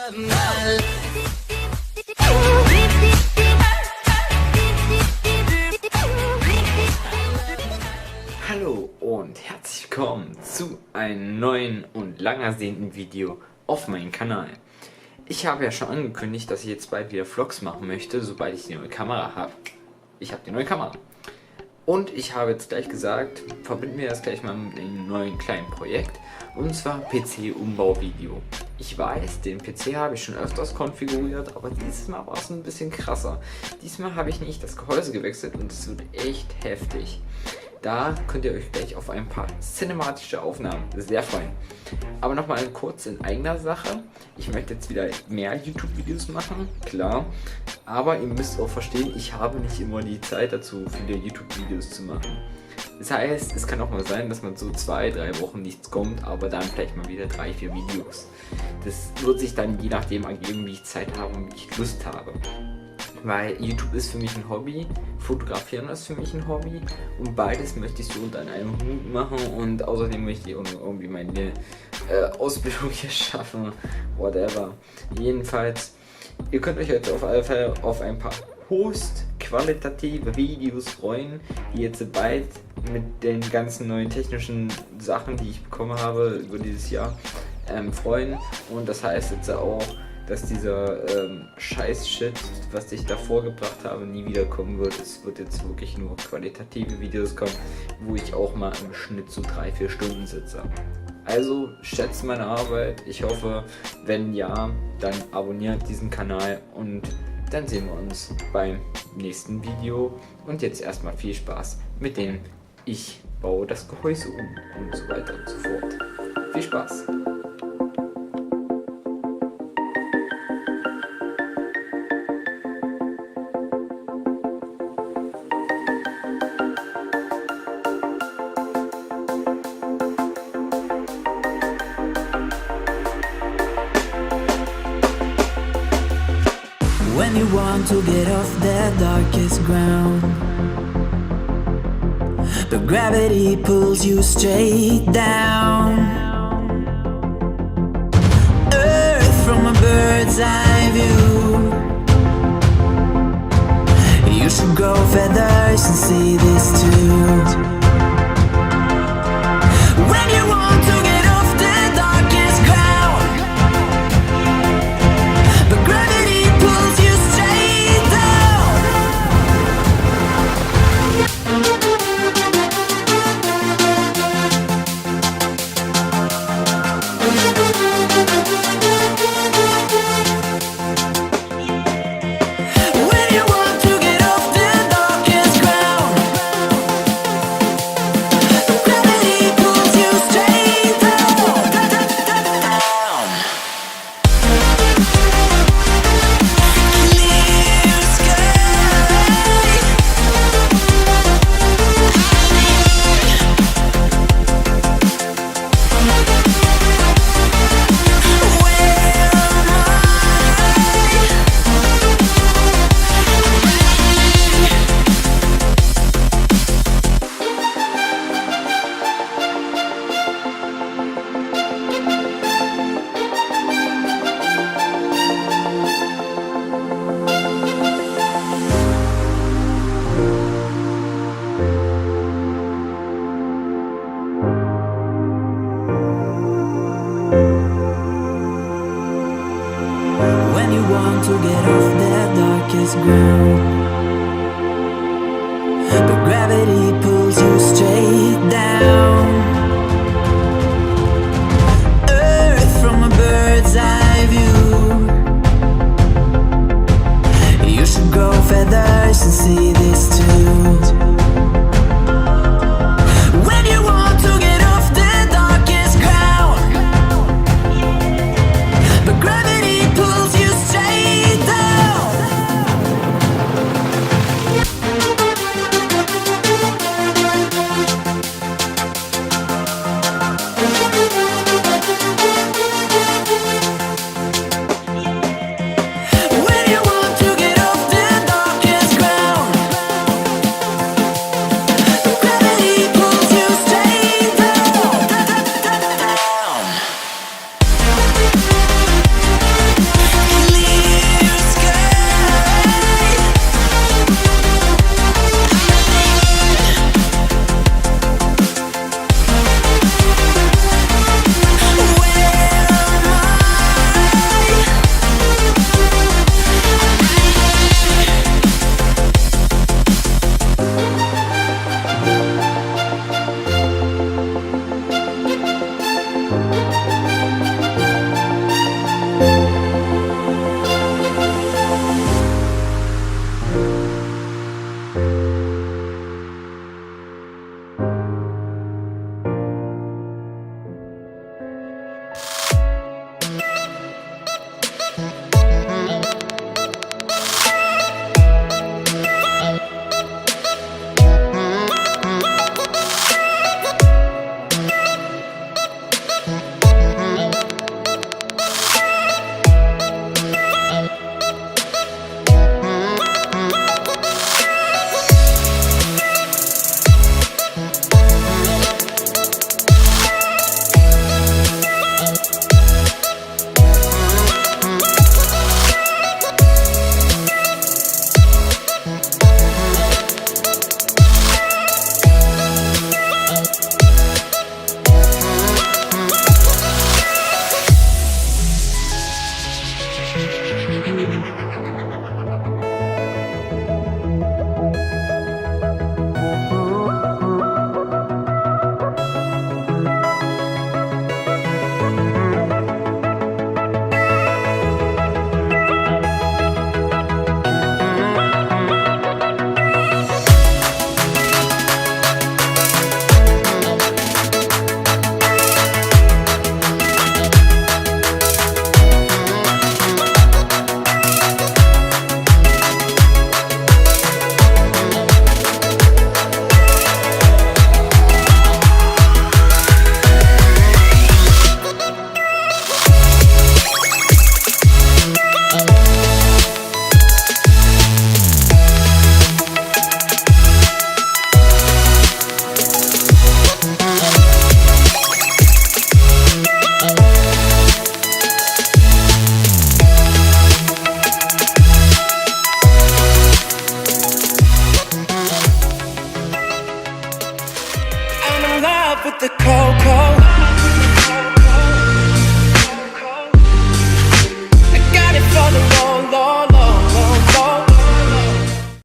Hallo und herzlich willkommen zu einem neuen und lang ersehnten Video auf meinem Kanal. Ich habe ja schon angekündigt, dass ich jetzt bald wieder Vlogs machen möchte, sobald ich die neue Kamera habe. Ich habe die neue Kamera. Und ich habe jetzt gleich gesagt, verbinden wir das gleich mal mit einem neuen kleinen Projekt. Und zwar PC-Umbau-Video. Ich weiß, den PC habe ich schon öfters konfiguriert, aber dieses Mal war es ein bisschen krasser. Diesmal habe ich nicht das Gehäuse gewechselt und es wird echt heftig. Da könnt ihr euch gleich auf ein paar cinematische Aufnahmen sehr freuen. Aber nochmal kurz in eigener Sache. Ich möchte jetzt wieder mehr YouTube-Videos machen, klar. Aber ihr müsst auch verstehen, ich habe nicht immer die Zeit dazu, viele YouTube-Videos zu machen. Das heißt, es kann auch mal sein, dass man so 2-3 Wochen nichts kommt, aber dann vielleicht mal wieder 3-4 Videos. Das wird sich dann je nachdem ergeben, wie ich Zeit habe und wie ich Lust habe. Weil YouTube ist für mich ein Hobby, Fotografieren ist für mich ein Hobby und beides möchte ich so unter einem Hut machen und außerdem möchte ich auch irgendwie meine Ausbildung hier schaffen, whatever. Jedenfalls, ihr könnt euch jetzt auf alle Fälle auf ein paar höchst qualitative Videos freuen, die jetzt bald mit den ganzen neuen technischen Sachen, die ich bekommen habe über dieses Jahr, freuen. Und das heißt jetzt auch, dass dieser Scheiß-Shit, was ich davor gebracht habe, nie wieder kommen wird. Es wird jetzt wirklich nur qualitative Videos kommen, wo ich auch mal im Schnitt so 3-4 Stunden sitze. Also schätzt meine Arbeit. Ich hoffe, wenn ja, dann abonniert diesen Kanal und dann sehen wir uns beim nächsten Video. Und jetzt erstmal viel Spaß mit dem Ich baue das Gehäuse um und so weiter und so fort. Viel Spaß! When you want to get off the darkest ground, but gravity pulls you straight down. Earth from a bird's eye view. You should grow feathers and see this too. When you want to get off the darkest ground, but gravity pulls you straight down. When you want to get off the darkest ground, gravity pulls you straight down. Clear sky. Where When you want to get off the darkest ground, but gravity pulls you straight down. Earth from a bird's eye view. You should grow feathers and see this too. When you want to get off the darkest ground, but gravity pulls you straight down. with the cocoa.